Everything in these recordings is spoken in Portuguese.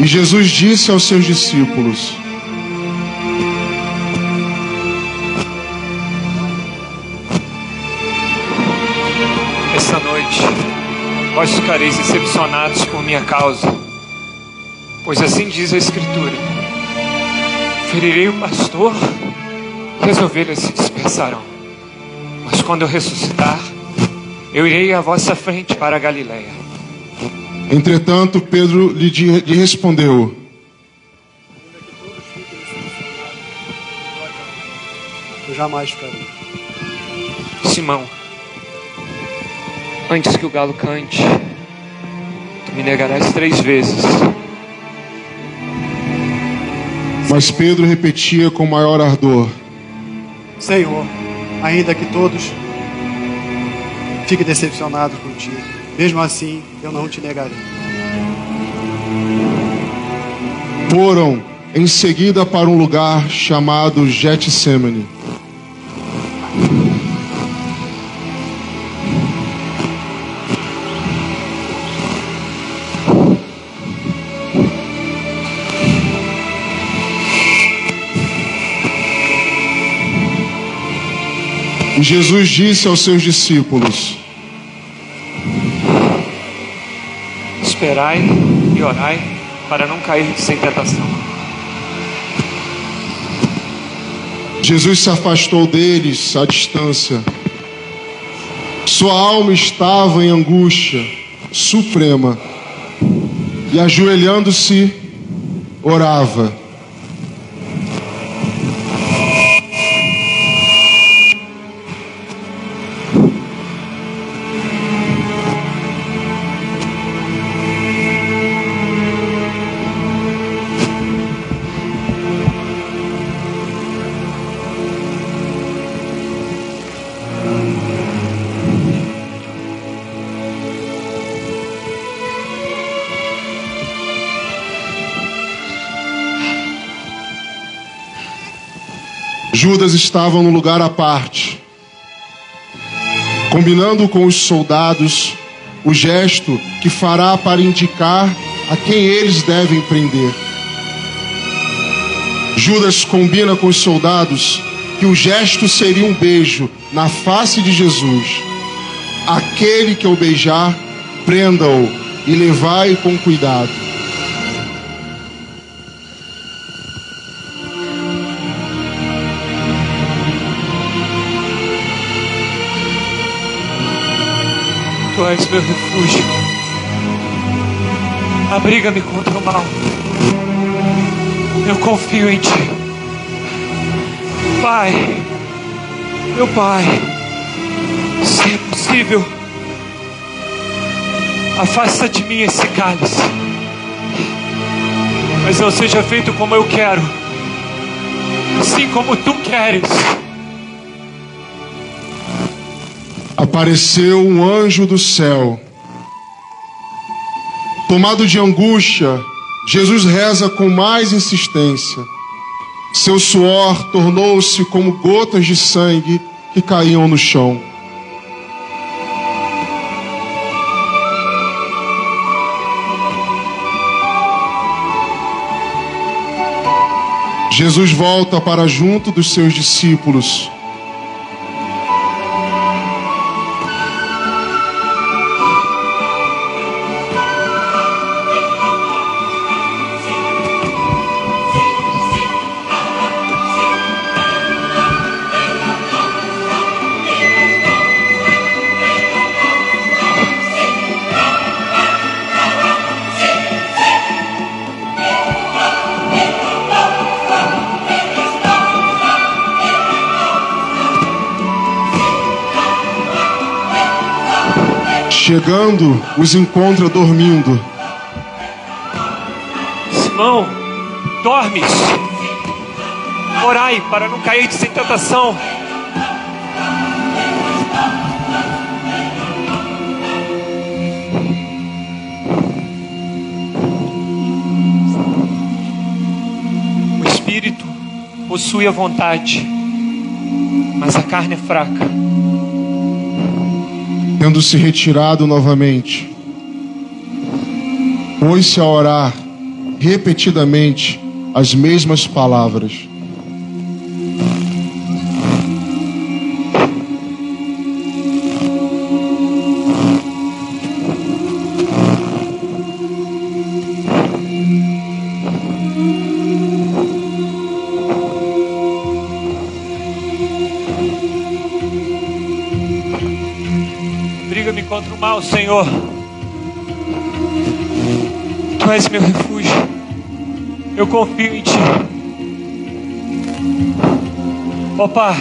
E Jesus disse aos seus discípulos: essa noite vós ficareis decepcionados por minha causa, pois assim diz a Escritura: ferirei o pastor e as ovelhas se dispersarão. Mas quando eu ressuscitar, eu irei à vossa frente para a Galileia. Entretanto, Pedro lhe respondeu: eu jamais ficarei. Simão, antes que o galo cante, tu me negarás 3 vezes. Mas Pedro repetia com maior ardor: Senhor, ainda que todos fiquem decepcionados contigo, mesmo assim eu não te negarei. Foram em seguida para um lugar chamado Getsêmani. E Jesus disse aos seus discípulos: esperai e orai para não cair sem tentação. Jesus se afastou deles à distância. Sua alma estava em angústia suprema e, ajoelhando-se, orava. Judas estava num lugar à parte, combinando com os soldados o gesto que fará para indicar a quem eles devem prender. Judas combina com os soldados que o gesto seria um beijo na face de Jesus. Aquele que o beijar, prenda-o e levai com cuidado. Tu és meu refúgio. Abriga-me contra o mal. Eu confio em ti. Pai, meu Pai, se é possível, afasta de mim esse cálice, mas não seja feito como eu quero, assim como tu queres. Apareceu um anjo do céu. Tomado de angústia, Jesus reza com mais insistência. Seu suor tornou-se como gotas de sangue que caíam no chão. Jesus volta para junto dos seus discípulos. Chegando, os encontra dormindo. Simão, dormes? Orai para não cair sem tentação. O espírito possui a vontade, mas a carne é fraca. Tendo se retirado novamente, pôs-se a orar, repetidamente as mesmas palavras. Briga-me contra o mal, Senhor. Tu és meu refúgio. Eu confio em Ti. Ó Pai,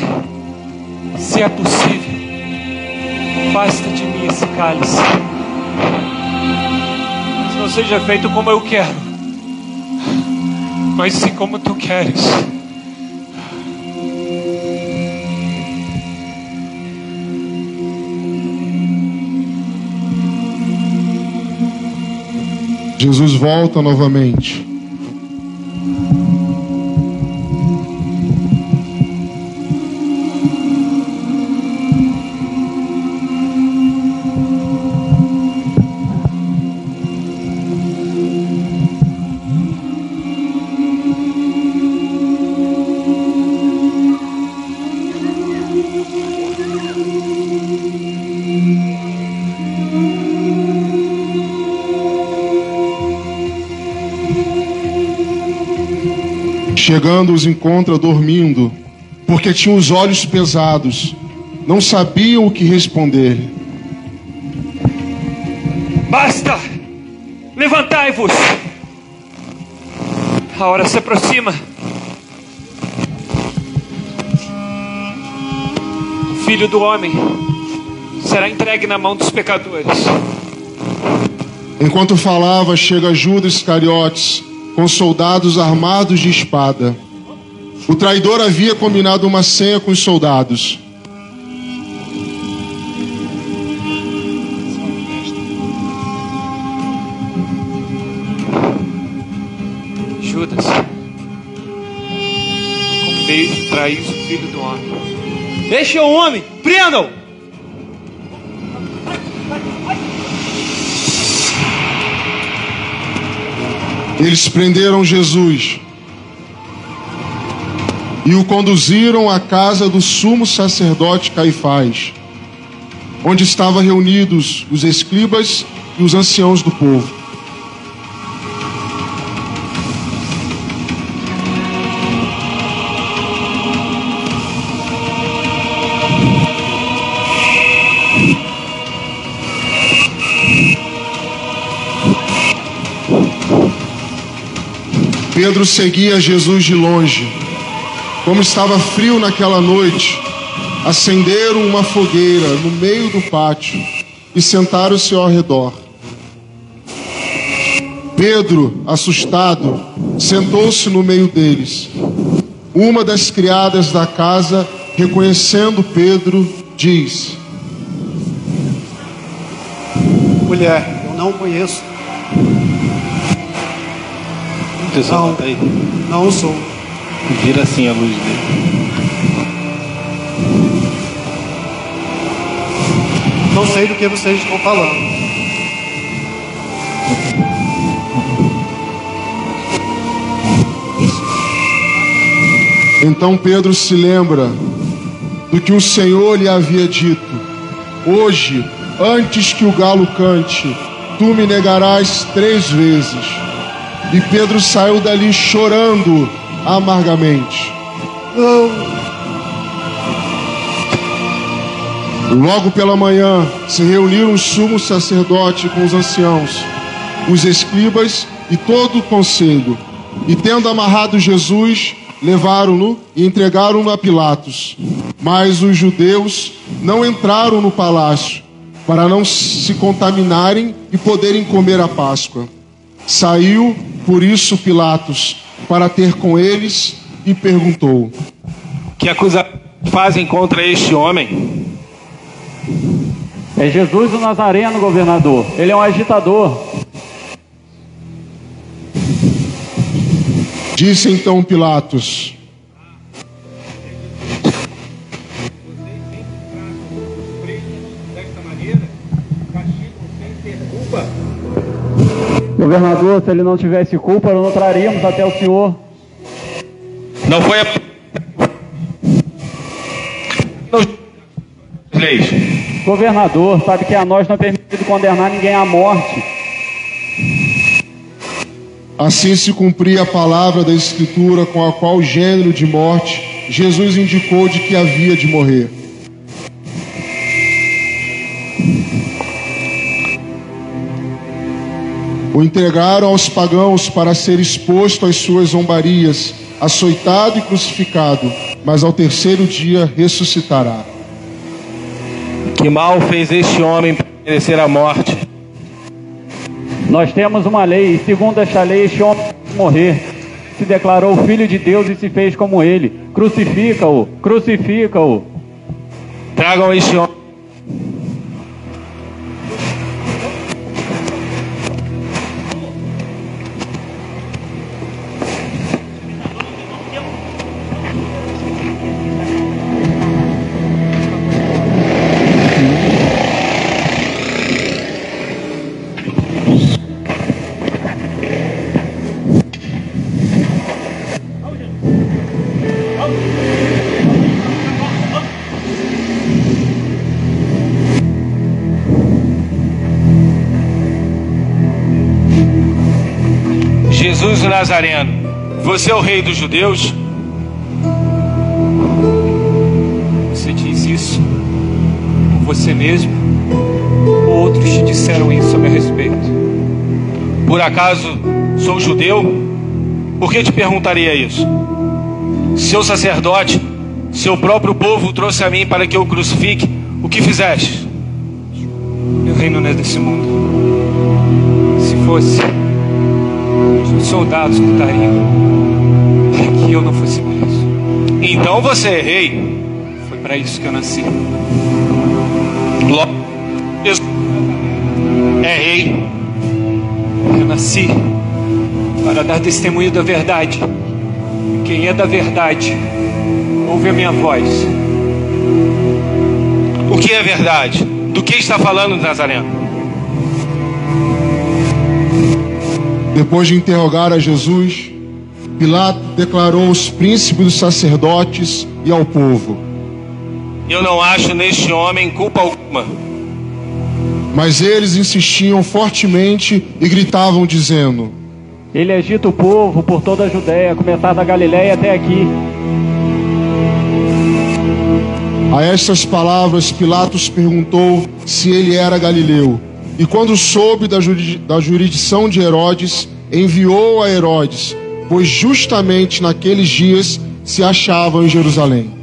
se é possível, afasta de mim esse cálice. Mas não seja feito como eu quero, mas sim como Tu queres. Jesus volta novamente. Chegando, os encontra dormindo, porque tinham os olhos pesados, não sabiam o que responder. Basta! Levantai-vos! A hora se aproxima. O Filho do Homem será entregue na mão dos pecadores. Enquanto falava, chega Judas Iscariotes, com soldados armados de espada. O traidor havia combinado uma senha com os soldados. Judas, com beijo traís o Filho do Homem. Deixe o homem! Prendam! Eles prenderam Jesus e o conduziram à casa do sumo sacerdote Caifás, onde estavam reunidos os escribas e os anciãos do povo. Pedro seguia Jesus de longe. Como estava frio naquela noite, acenderam uma fogueira no meio do pátio e sentaram-se ao redor. Pedro, assustado, sentou-se no meio deles. Uma das criadas da casa, reconhecendo Pedro, diz: Mulher, eu não o conheço. Não, não o sou. Vira assim a luz dele. Não sei do que vocês estão falando. Então Pedro se lembra do que o Senhor lhe havia dito: hoje, antes que o galo cante, tu me negarás 3 vezes. E Pedro saiu dali chorando amargamente. Logo pela manhã se reuniram o sumo sacerdote com os anciãos, os escribas e todo o conselho. E tendo amarrado Jesus, levaram-no e entregaram-no a Pilatos. Mas os judeus não entraram no palácio, para não se contaminarem e poderem comer a Páscoa. Saiu, por isso, Pilatos para ter com eles e perguntou: Que acusação fazem contra este homem? É Jesus o Nazareno, governador. Ele é um agitador. Disse então Pilatos: Governador, se ele não tivesse culpa, não traríamos até o senhor. Não foi a... leis. Governador, sabe que a nós não é permitido condenar ninguém à morte. Assim se cumpria a palavra da Escritura com a qual o gênero de morte Jesus indicou de que havia de morrer. O entregaram aos pagãos para ser exposto às suas zombarias, açoitado e crucificado, mas ao terceiro dia ressuscitará. Que mal fez este homem para merecer a morte? Nós temos uma lei, e segundo esta lei, este homem deve morrer. Se declarou filho de Deus e se fez como ele. Crucifica-o, crucifica-o. Tragam este homem. Jesus o Nazareno, você é o rei dos judeus? Você diz isso por você mesmo ou outros te disseram isso a meu respeito? Por acaso sou judeu? Por que te perguntaria isso? Seu sacerdote, seu próprio povo trouxe a mim para que eu o crucifique. O que fizeste? Meu reino não é desse mundo. Se fosse, os soldados lutariam para que eu não fosse preso. Então você é rei. Foi para isso que eu nasci. Logo, Jesus é rei. Eu nasci para dar testemunho da verdade. Quem é da verdade, ouve a minha voz. O que é verdade? Do que está falando, Nazareno? Depois de interrogar a Jesus, Pilato declarou aos príncipes dos sacerdotes e ao povo: Eu não acho neste homem culpa alguma. Mas eles insistiam fortemente e gritavam dizendo: Ele agita o povo por toda a Judéia, começar da Galiléia até aqui. A estas palavras, Pilatos perguntou se ele era galileu. E quando soube da jurisdição de Herodes, enviou a Herodes, pois justamente naqueles dias se achavam em Jerusalém.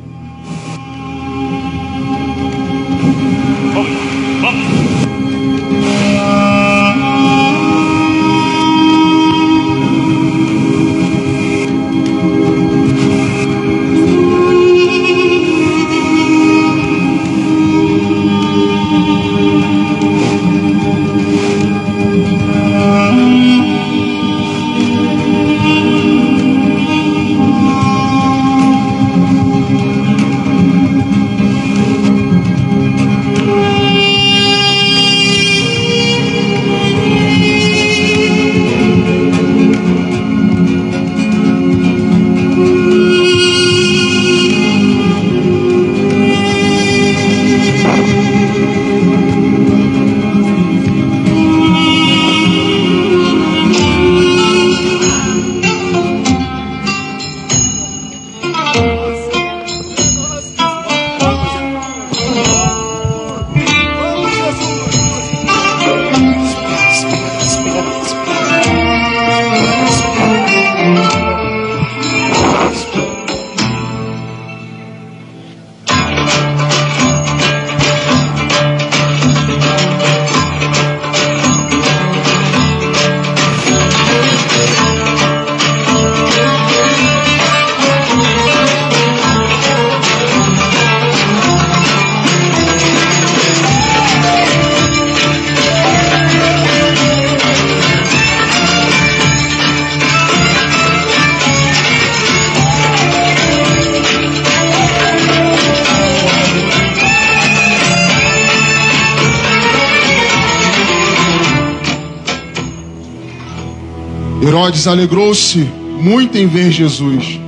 Herodes alegrou-se muito em ver Jesus,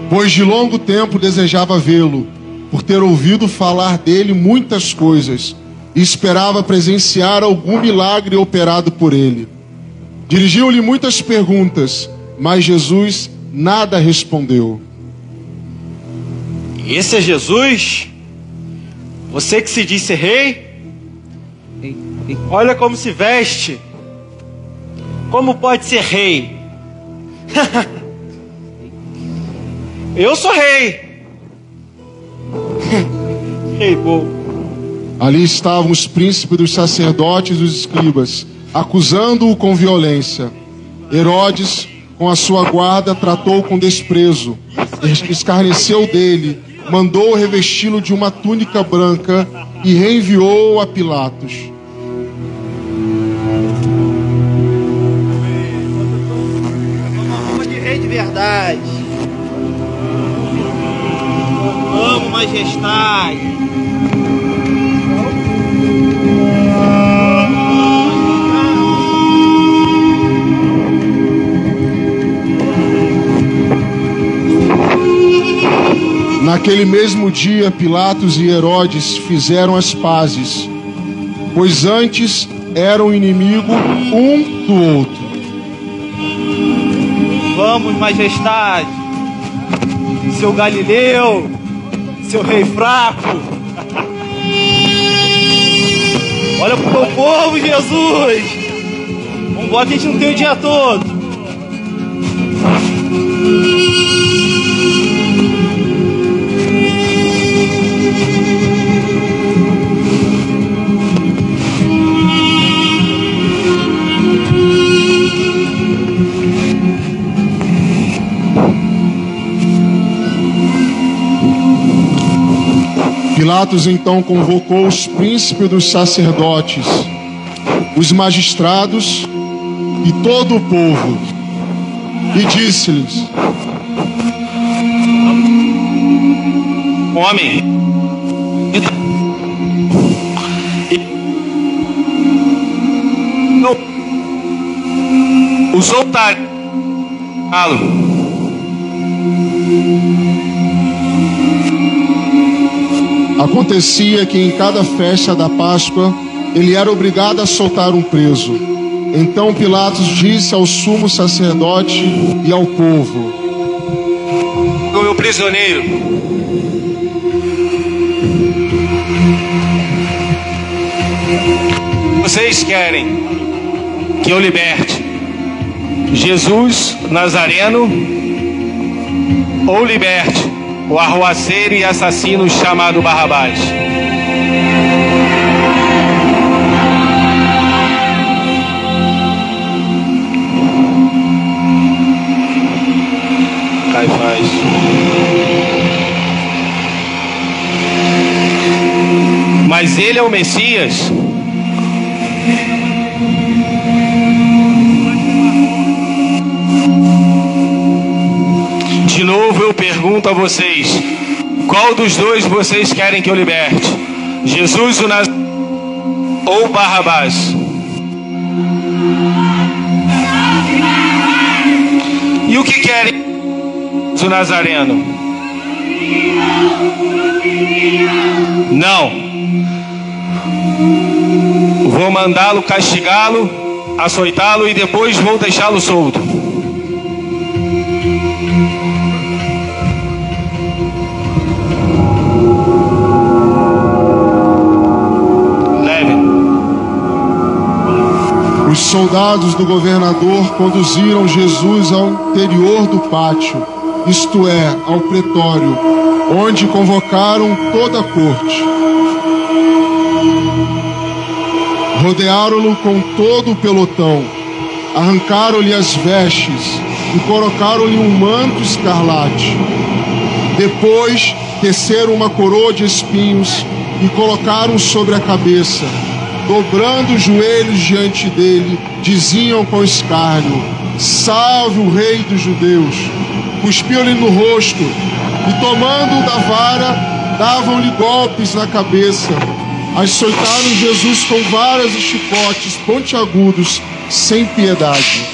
pois de longo tempo desejava vê-lo, por ter ouvido falar dele muitas coisas, e esperava presenciar algum milagre operado por ele. Dirigiu-lhe muitas perguntas, mas Jesus nada respondeu. Esse é Jesus? Você que se disse rei? Olha como se veste. Como pode ser rei? Eu sou rei. Rei bom. Ali estavam os príncipes dos sacerdotes e os escribas, acusando-o com violência. Herodes, com a sua guarda, tratou-o com desprezo, escarneceu dele, mandou revesti-lo de uma túnica branca e reenviou-o a Pilatos. Uma de rei de verdade. Amo majestade. Naquele mesmo dia, Pilatos e Herodes fizeram as pazes, pois antes eram inimigos um do outro. Vamos, majestade. Seu Galileu, seu rei fraco. Olha pro teu povo, Jesus. Vamos embora que a gente não tem o dia todo. Pilatos então convocou os príncipes dos sacerdotes, os magistrados e todo o povo, e disse-lhes: Homem, o soltar Acontecia que em cada festa da Páscoa ele era obrigado a soltar um preso. Então Pilatos disse ao sumo sacerdote e ao povo: o meu prisioneiro. Vocês querem que eu liberte Jesus Nazareno ou liberte o arruaceiro e assassino chamado Barrabás? Caifás. Mas ele é o Messias? De novo eu pergunto a vocês: qual dos dois vocês querem que eu liberte? Jesus o Nazareno ou Barrabás? E o que querem o Nazareno? Não. Vou mandá-lo castigá-lo, açoitá-lo e depois vou deixá-lo solto. Os soldados do governador conduziram Jesus ao interior do pátio, isto é, ao pretório, onde convocaram toda a corte. Rodearam-no com todo o pelotão, arrancaram-lhe as vestes e colocaram-lhe um manto escarlate. Depois teceram uma coroa de espinhos e colocaram sobre a cabeça. Dobrando os joelhos diante dele, diziam com escárnio: Salve o rei dos judeus! Cuspiam-lhe no rosto e, tomando-o da vara, davam-lhe golpes na cabeça. Açoitaram Jesus com varas e chicotes pontiagudos, sem piedade.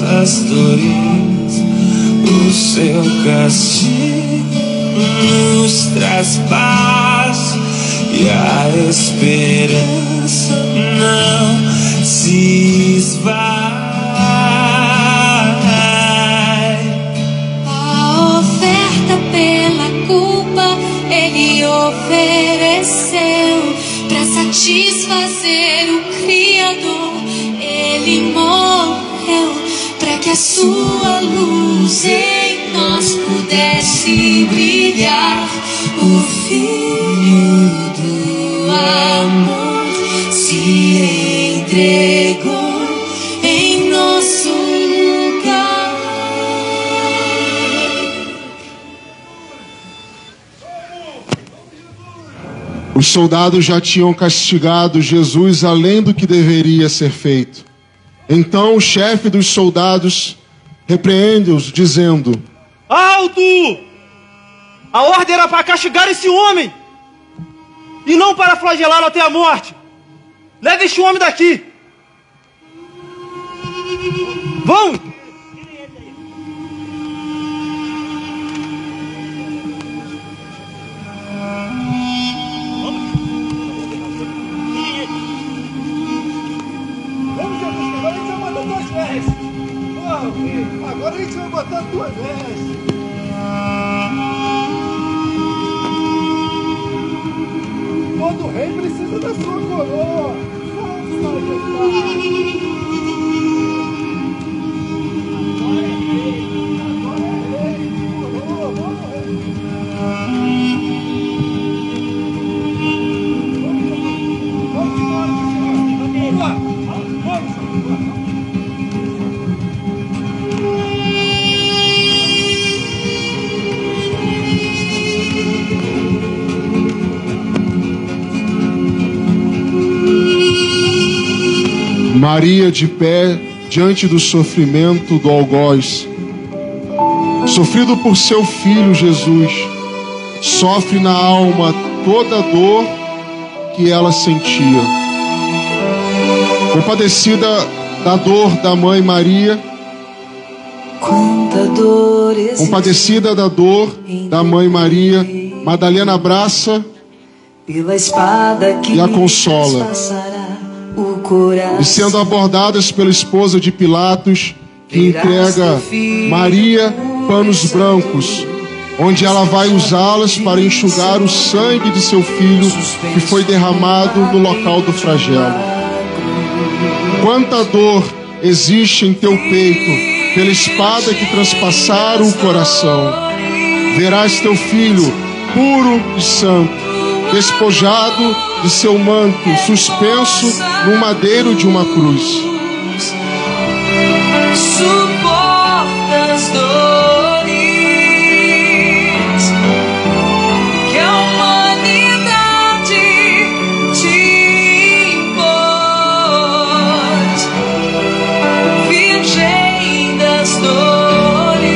pastores, o seu castigo nos traz paz e a esperança não se esvai. A oferta pela culpa ele ofereceu para satisfazer o Criador. Ele morreu para que a sua luz em nós pudesse brilhar. O Filho do amor se entregou em nosso lugar. Os soldados já tinham castigado Jesus além do que deveria ser feito. Então o chefe dos soldados repreende-os, dizendo: Alto! A ordem era para castigar esse homem e não para flagelá-lo até a morte. Leve este homem daqui. Vão! Agora a gente vai botar 2 vestes. Todo rei precisa da sua coroa. Vamos, majestade. Agora é rei. Coroa, vamos, rei. Vamos embora, vamos. Maria de pé diante do sofrimento do algoz, sofrido por seu filho Jesus, sofre na alma toda a dor que ela sentia. Compadecida da dor da mãe Maria, compadecida da dor da mãe Maria, Madalena abraça e a consola. E sendo abordadas pela esposa de Pilatos, que entrega Maria panos brancos, onde ela vai usá-las para enxugar o sangue de seu filho que foi derramado no local do flagelo. Quanta dor existe em teu peito pela espada que transpassara o coração. Verás teu filho puro e santo, despojado de seu manto, suspenso no madeiro de uma cruz. Suporta as dores que a humanidade te impôs, Virgem das dores.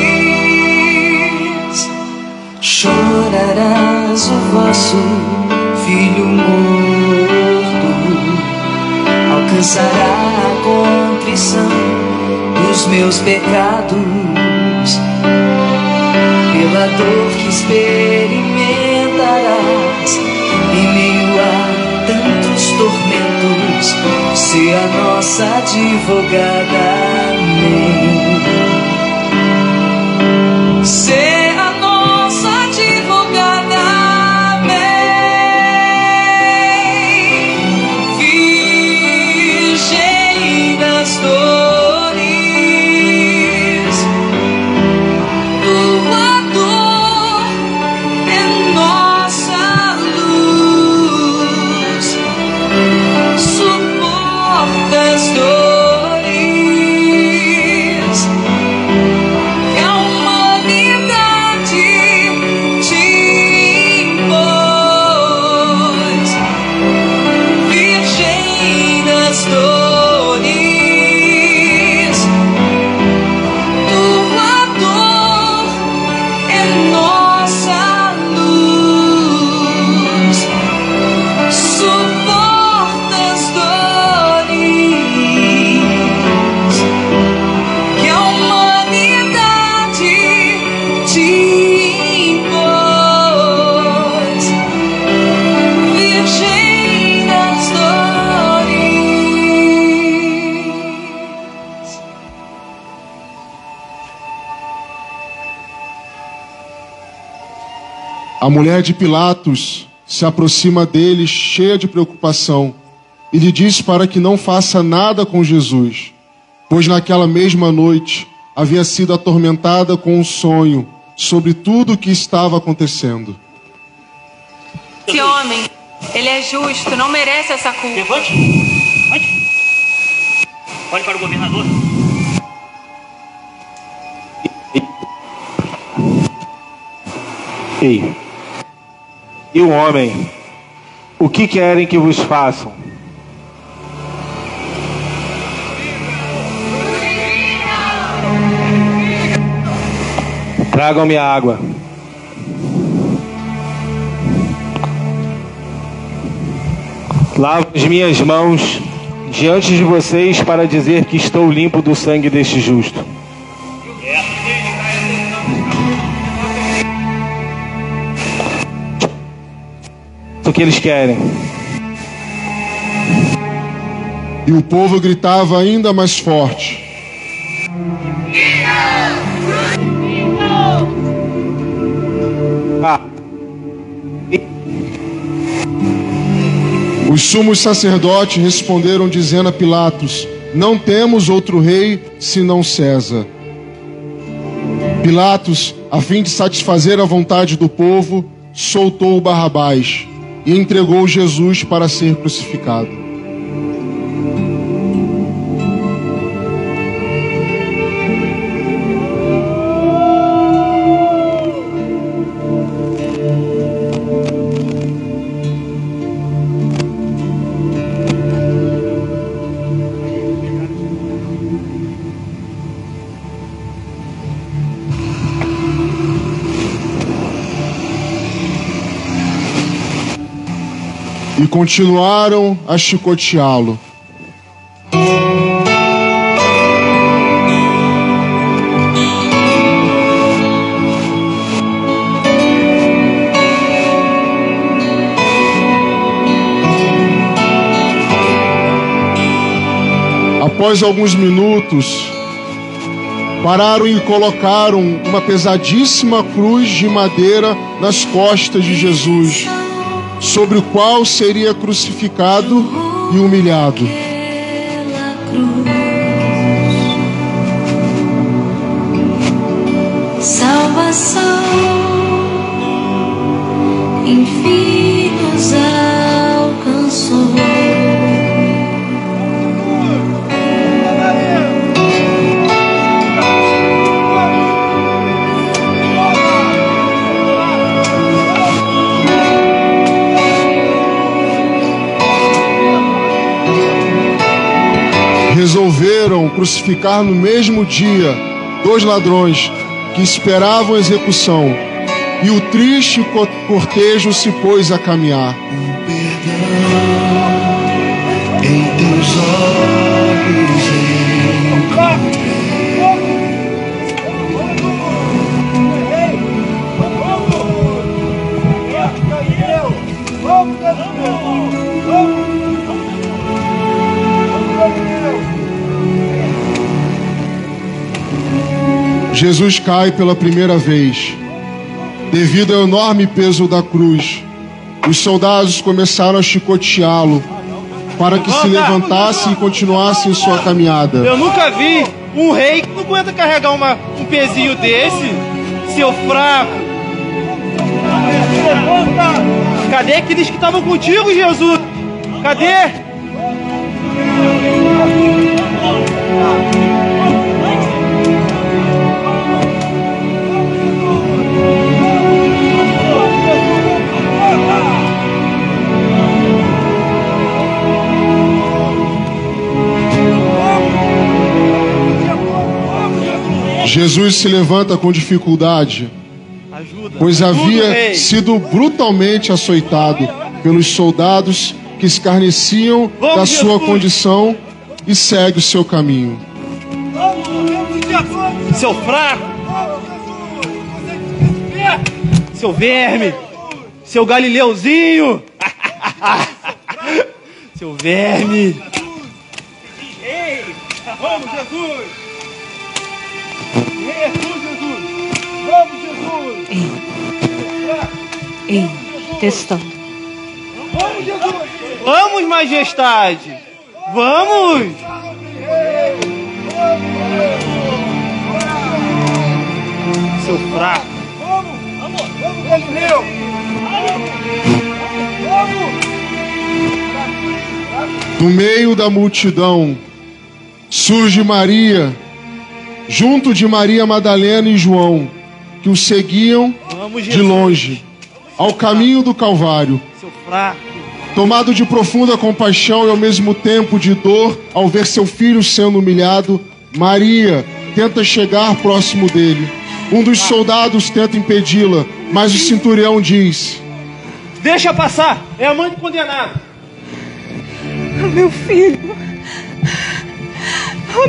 Chorarás o vosso filho morto, alcançará a contrição dos meus pecados, pela dor que experimentarás, em meio a tantos tormentos, se a nossa advogada, amém. Suporta as dores A mulher de Pilatos se aproxima dele cheia de preocupação e lhe diz para que não faça nada com Jesus, pois naquela mesma noite havia sido atormentada com um sonho sobre tudo o que estava acontecendo. Esse homem, ele é justo, não merece essa culpa. Levante. Olhe para o governador. Ei, e o homem, o que querem que vos façam? Tragam-me água. Lavo as minhas mãos diante de vocês para dizer que estou limpo do sangue deste justo. O que eles querem. E o povo gritava ainda mais forte: Os sumos sacerdotes responderam dizendo a Pilatos: não temos outro rei senão César. Pilatos, a fim de satisfazer a vontade do povo, soltou Barrabás e entregou Jesus para ser crucificado. E continuaram a chicoteá-lo. Após alguns minutos, pararam e colocaram uma pesadíssima cruz de madeira nas costas de Jesus, sobre o qual seria crucificado e humilhado. Salvação, enfim nos alcançou. Resolveram crucificar no mesmo dia 2 ladrões que esperavam a execução, e o triste cortejo se pôs a caminhar. Em teus olhos Jesus cai pela primeira vez. Devido ao enorme peso da cruz, os soldados começaram a chicoteá-lo para que se levantasse e continuasse em sua caminhada. Eu nunca vi um rei que não aguenta carregar um pezinho desse, seu fraco. Cadê aqueles que estavam contigo, Jesus? Cadê? Jesus se levanta com dificuldade, pois havia sido brutalmente açoitado pelos soldados que escarneciam da sua condição, e segue o seu caminho. Seu fraco, seu verme, seu galileuzinho, seu verme. Vamos, Jesus! Jesus! Vamos, Jesus! em testando. Vamos, majestade! Vamos! Seu fraco! Vamos, Galileu! Do meio da multidão surge Maria, junto de Maria Madalena e João, que o seguiam de longe, ao caminho do Calvário. Seu fraco! Tomado de profunda compaixão e ao mesmo tempo de dor ao ver seu filho sendo humilhado, Maria tenta chegar próximo dele. Um dos soldados tenta impedi-la, mas o centurião diz: deixa passar, é a mãe do condenado. Meu filho,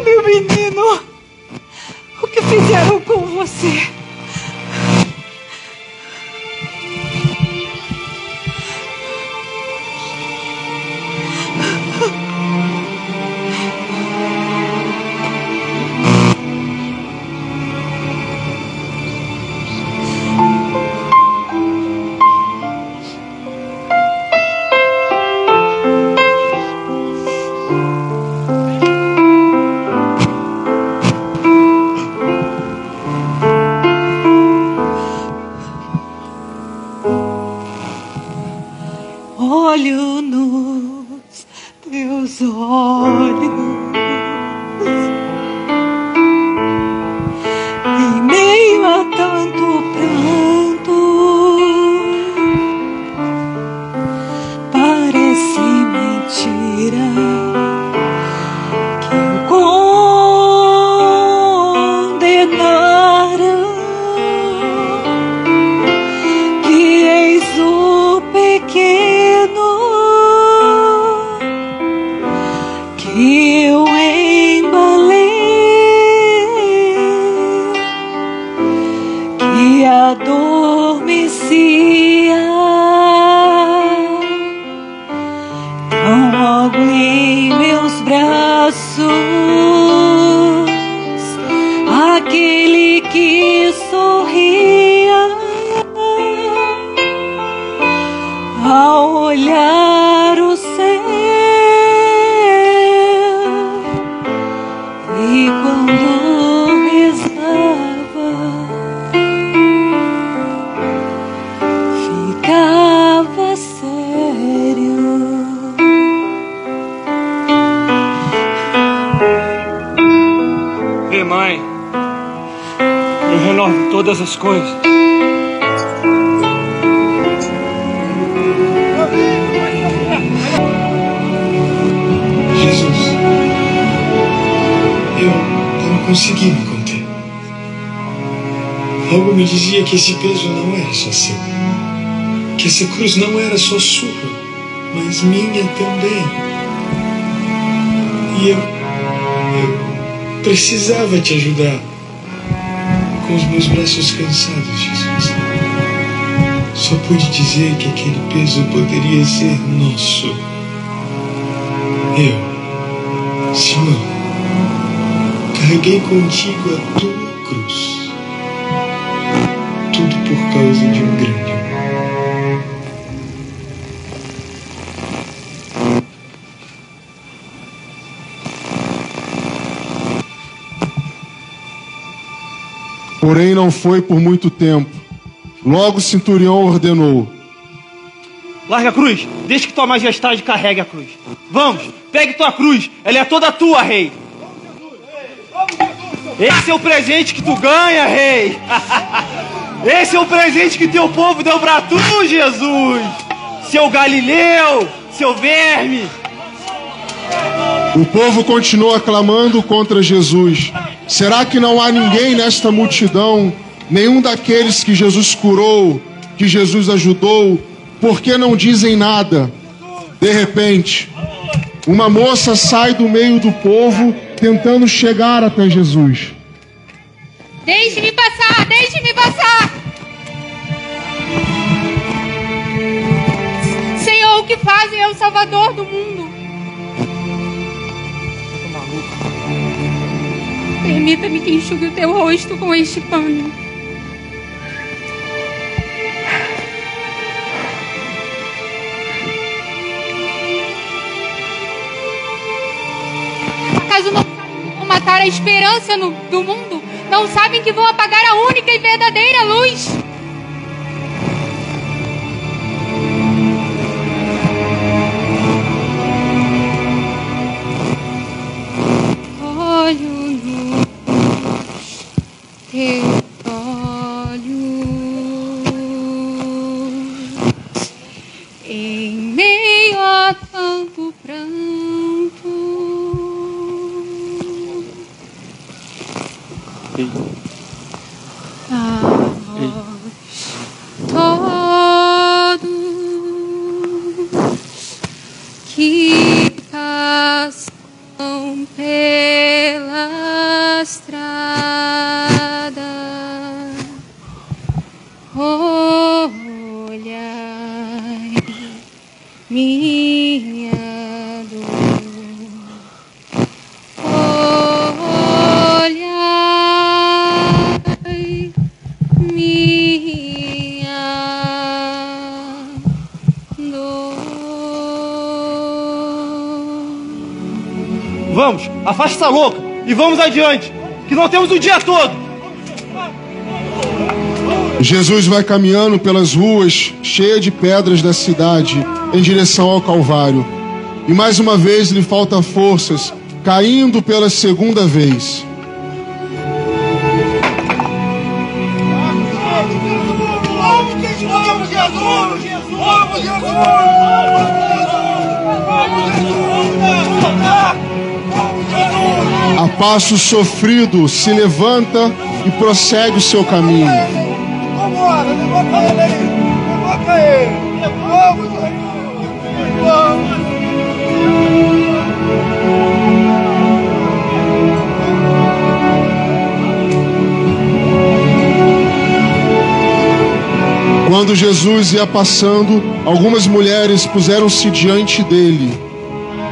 meu menino, o que fizeram com você? Olho nos teus olhos, em meio a tanto pranto, parece mentira que o condenaram, que eis o pequeno que eu embalei, que adormecia, tão logo em meus braços, aquele que sorria ao olhar o céu. E quando rezava, ficava sério. Vê, mãe, eu renovo todas as coisas. Jesus, eu não consegui me conter. Algo me dizia que esse peso não era só seu, que essa cruz não era só sua, mas minha também. E eu precisava te ajudar com os meus braços cansados, Jesus. Só pude dizer que aquele peso poderia ser nosso. Eu, Simão, carreguei contigo a tua cruz. Tudo por causa de um grande amor. Porém não foi por muito tempo. Logo o centurião ordenou: larga a cruz, deixa que tua majestade carregue a cruz. Vamos, pegue tua cruz, ela é toda tua, rei. Esse é o presente que tu ganha, rei. Esse é o presente que teu povo deu pra tu, Jesus. Seu Galileu, seu verme. O povo continua clamando contra Jesus. Será que não há ninguém nesta multidão, nenhum daqueles que Jesus curou, que Jesus ajudou? Por que não dizem nada? De repente, uma moça sai do meio do povo, tentando chegar até Jesus. Deixe-me passar, deixe-me passar. Senhor, o que fazem é o Salvador do mundo. Permita-me que enxugue o teu rosto com este pano. a esperança do mundo, não sabem que vão apagar a única e verdadeira luz. Olho nos teus olhos, em meio a tanto pranto, a vós todos que passam pela estrada, olhai minha dor, olhai minha dor. Vamos, afasta essa louca e vamos adiante, que não temos o dia todo. Jesus vai caminhando pelas ruas cheias de pedras da cidade em direção ao Calvário. E mais uma vez lhe falta forças, caindo pela segunda vez. A passo sofrido se levanta e prossegue o seu caminho. Vambora, levanta ele aí! Levanta ele! Vamos aí! Vamos! Quando Jesus ia passando, algumas mulheres puseram-se diante dele,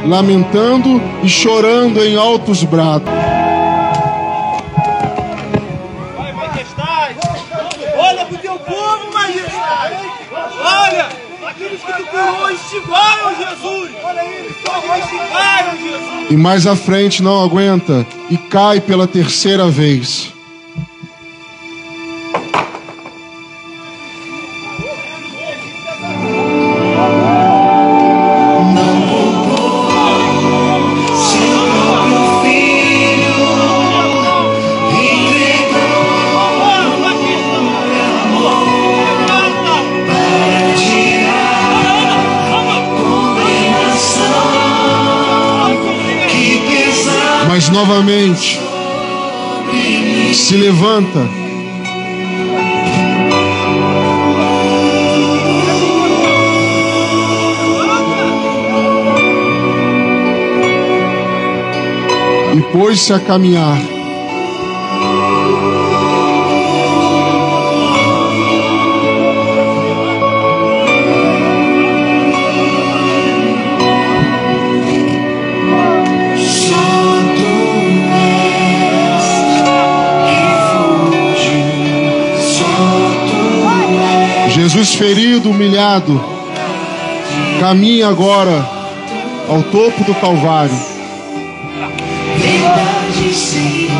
lamentando e chorando em altos brados. Olha pro teu povo, majestade! Olha! Aqueles que tu curou estivaram Jesus! Olha eles, estivaram Jesus! E mais à frente não aguenta e cai pela terceira vez. Mas novamente se levanta e pôs-se a caminhar. Jesus, ferido, humilhado, caminha agora ao topo do Calvário. Verdade, Senhor.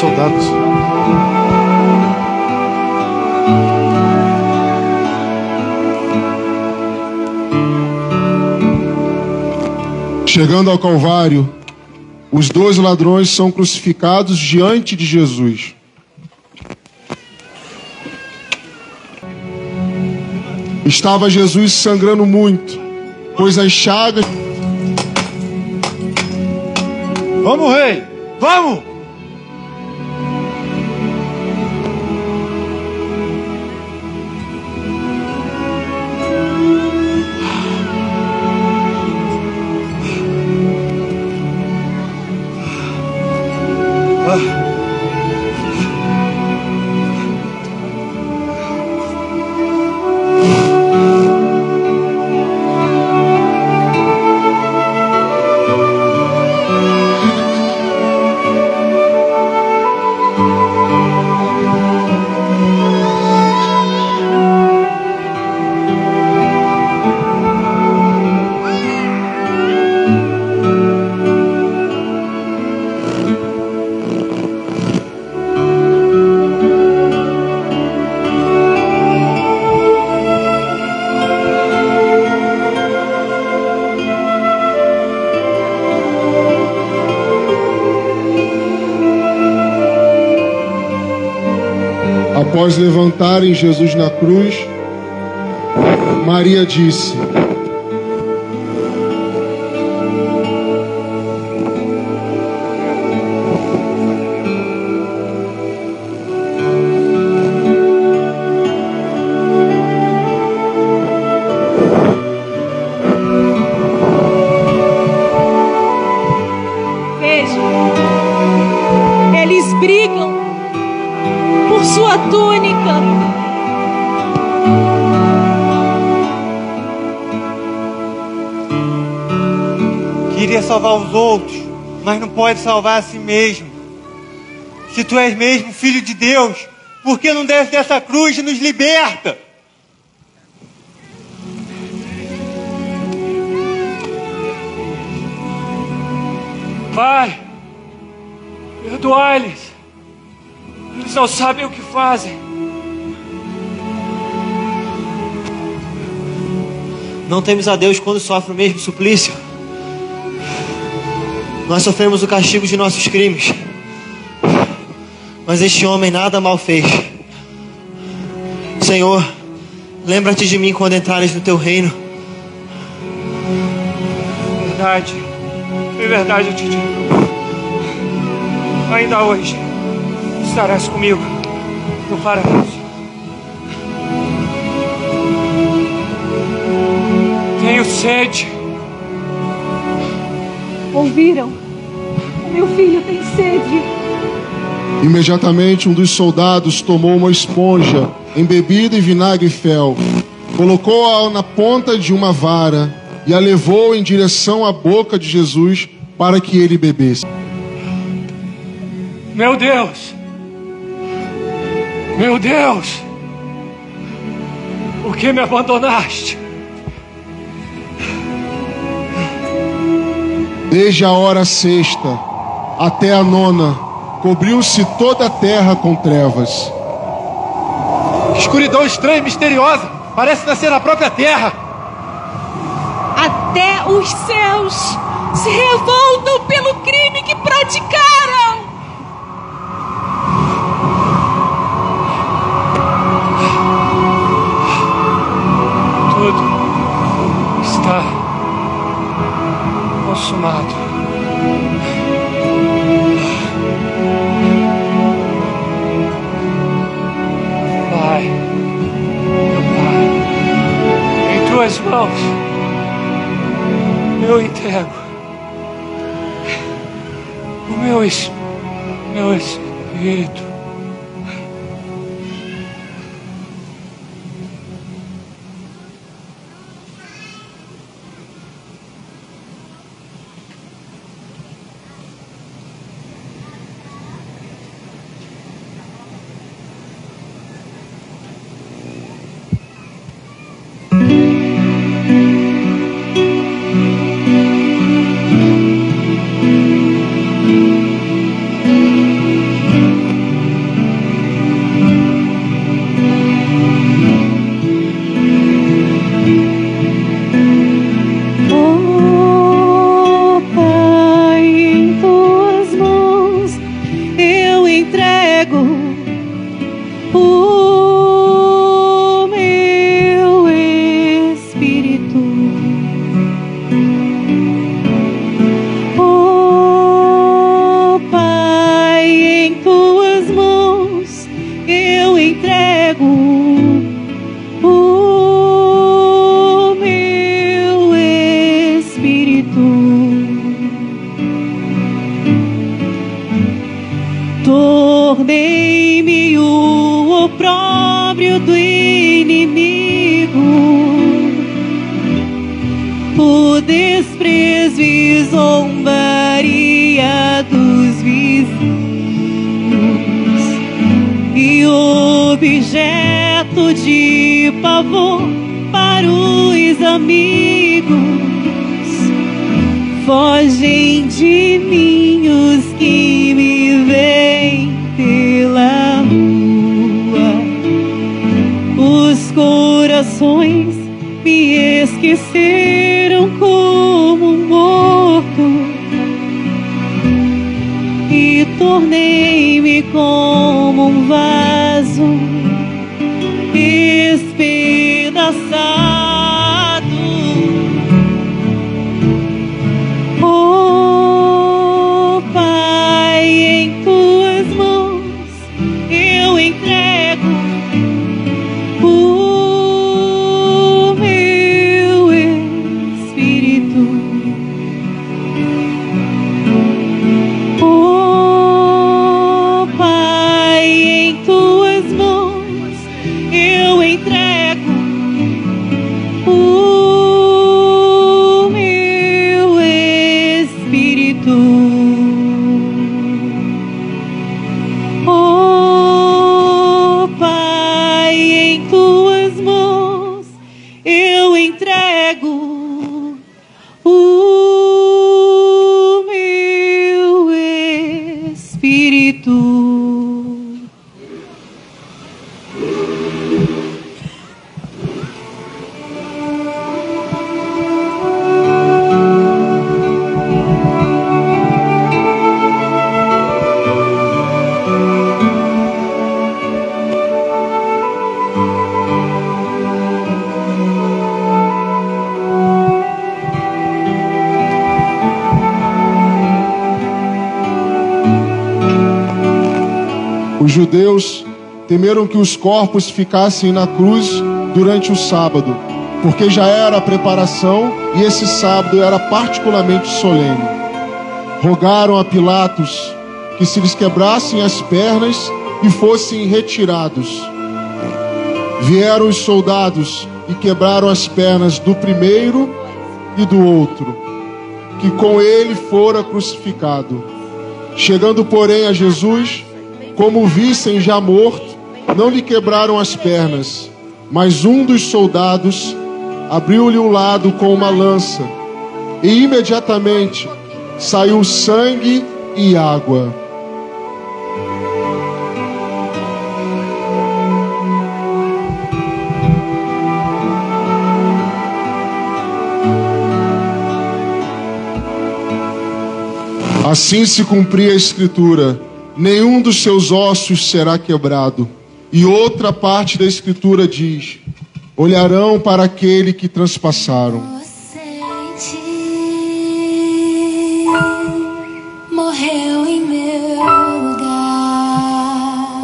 soldados. Chegando ao Calvário, os 2 ladrões são crucificados diante de Jesus. Estava Jesus sangrando muito, pois as chagas... Vamos, rei! Vamos! Após levantarem Jesus na cruz, Maria disse: Veja, eles brigam por sua túnica. Queria salvar os outros, mas não pode salvar a si mesmo. Se tu és mesmo filho de Deus, por que não desce dessa cruz e nos liberta? Pai, perdoai-lhes. Eles não sabem o que fazem. Não temes a Deus quando sofre o mesmo suplício. Nós sofremos o castigo de nossos crimes, mas este homem nada mal fez. Senhor, lembra-te de mim quando entrares no teu reino. Verdade, em verdade eu te digo, ainda hoje estarás comigo no paraíso. Tenho sede. Ouviram? O meu filho tem sede. Imediatamente um dos soldados tomou uma esponja embebida em vinagre e fel, colocou-a na ponta de uma vara e a levou em direção à boca de Jesus para que ele bebesse. Meu Deus! Meu Deus! Por que me abandonaste? Desde a hora sexta até a nona, cobriu-se toda a terra com trevas. Que escuridão estranha e misteriosa! Parece nascer na própria terra! Até os céus se revoltam pelo crime que praticaram! Tudo está consumado. Pai, meu Pai, em tuas mãos eu entrego o meu espírito. entrego o meu espírito. Oh, Pai, em tuas mãos eu entrego o meu espírito. Tornei-me o opróbrio do inimigo, o desprezo e zombaria dos vizinhos, e objeto de pavor para os amigos. Fogem de mim os que me veem pela rua. Os corações me esqueceram como morto, e tornei-me como um vaso espedaçado. Oh, Pai, em tuas mãos eu entrego o meu espírito. Oh, Pai, em tuas mãos eu entrego o meu espírito. Oh, Pai, em tuas mãos eu entrego o meu espírito. Os judeus temeram que os corpos ficassem na cruz durante o sábado, porque já era a preparação e esse sábado era particularmente solene. Rogaram a Pilatos que se lhes quebrassem as pernas e fossem retirados. Vieram os soldados e quebraram as pernas do primeiro e do outro, que com ele fora crucificado. Chegando, porém, a Jesus, como o vissem já morto, não lhe quebraram as pernas, mas um dos soldados abriu-lhe o lado com uma lança, e imediatamente saiu sangue e água. Assim se cumpria a Escritura: nenhum dos seus ossos será quebrado. E outra parte da Escritura diz: olharão para aquele que transpassaram. Morreu em meu lugar,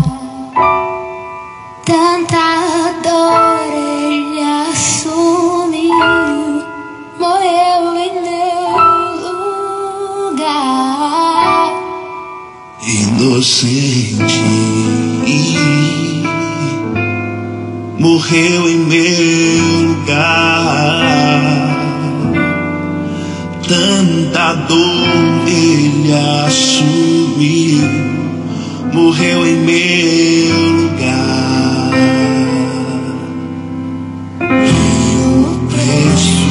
tanta dor ele assumiu. Morreu em meu lugar, inocente. Morreu em meu lugar, tanta dor ele assumiu. Morreu em meu lugar, o preço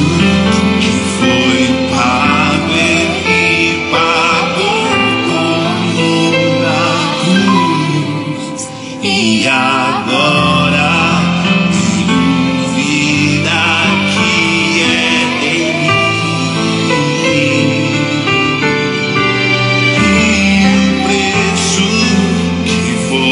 que foi pago ele pagou comigo na cruz. E agora foi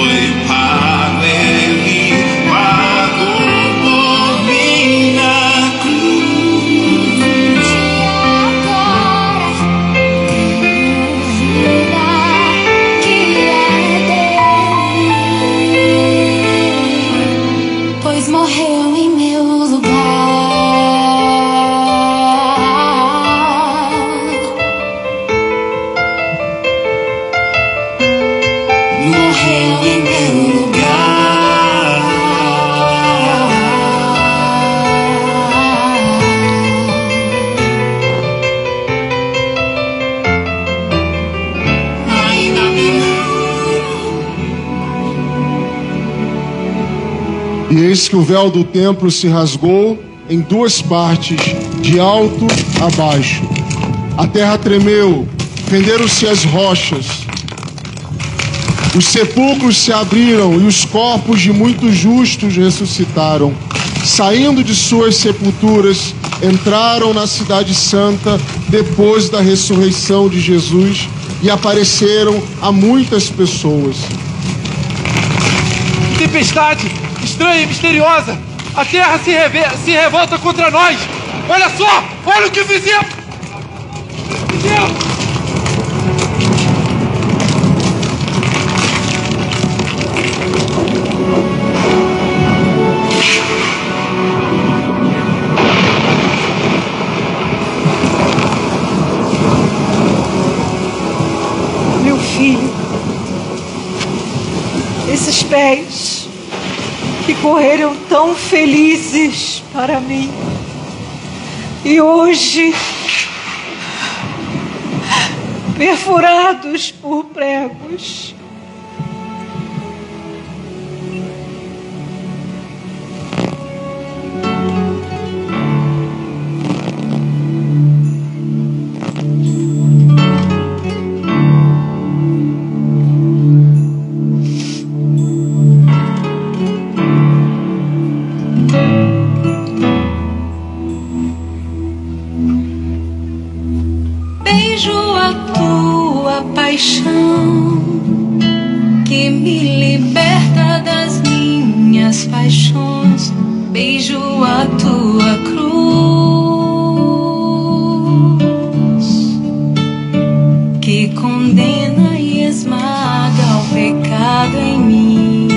morreu em meu lugar. E eis que o véu do templo se rasgou em duas partes, de alto a baixo. A terra tremeu, fenderam-se as rochas. Os sepulcros se abriram e os corpos de muitos justos ressuscitaram. Saindo de suas sepulturas, entraram na cidade santa depois da ressurreição de Jesus e apareceram a muitas pessoas. Tempestade estranha e misteriosa. A terra se revolta contra nós. Olha só, olha o que fizemos. Meu filho, esses pés que correram tão felizes para mim e hoje perfurados por pregos. Beijo a tua paixão, que me liberta das minhas paixões. Beijo a tua cruz, que condena e esmaga o pecado em mim.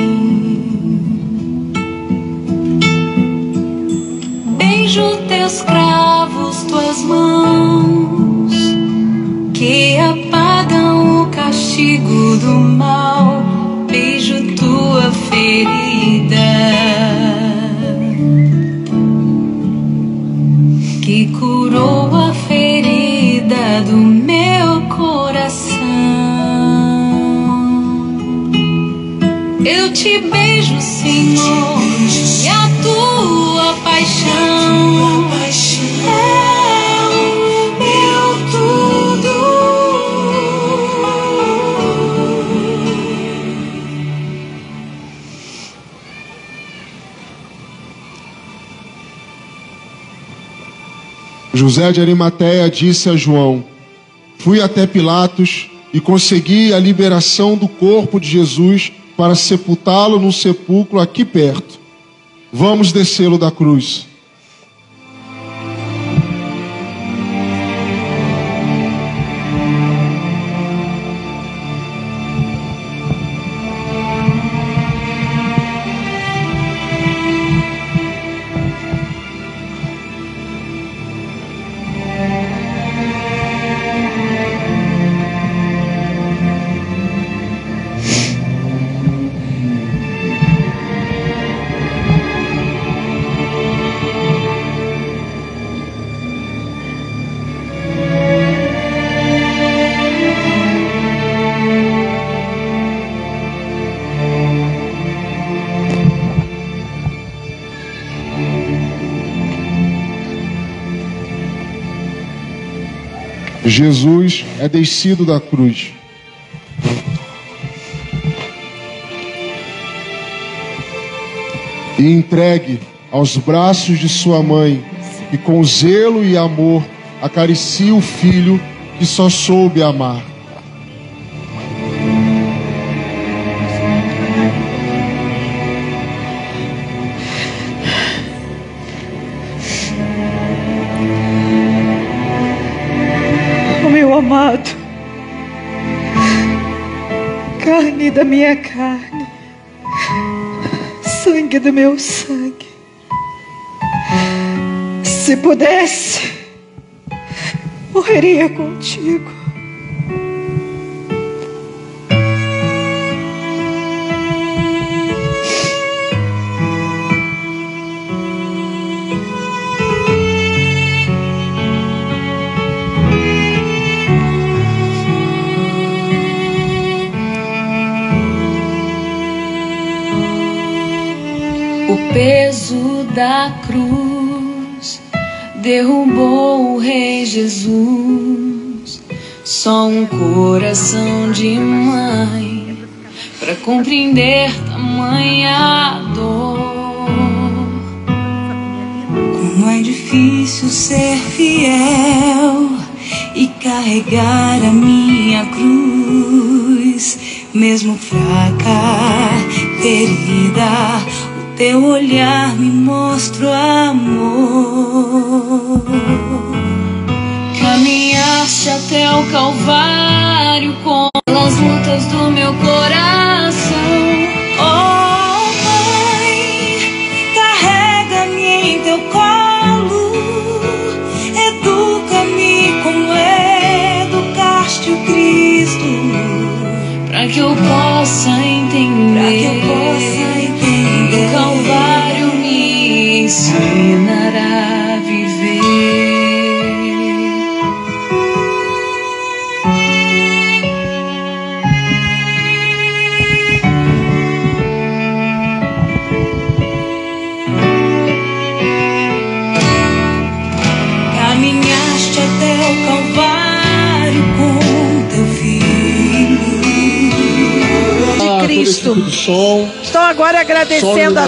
Beijo teus cravos, tuas mãos, que apagam o castigo do mal. Beijo tua ferida, que curou a ferida do meu coração. Eu te beijo, Senhor, e a tua paixão é o meu tudo. José de Arimateia disse a João: fui até Pilatos e consegui a liberação do corpo de Jesus para sepultá-lo num sepulcro aqui perto. Vamos descê-lo da cruz. Jesus é descido da cruz. E entregue aos braços de sua mãe, que com zelo e amor acaricia o filho que só soube amar. Amado, carne da minha carne, sangue do meu sangue. Se pudesse, morreria contigo. O peso da cruz derrubou o Rei Jesus. Só um coração de mãe pra compreender tamanha dor. Como é difícil ser fiel e carregar a minha cruz, mesmo fraca, ferida, o teu olhar me mostra o amor. Caminhaste até o Calvário com as lutas do meu coração. Oh, Mãe, carrega-me em teu colo, educa-me como educaste o Cristo, pra que eu possa entender. O Calvário me ensinará a viver. Caminhaste até o Calvário com teu filho de Cristo. Estou agora agradecendo a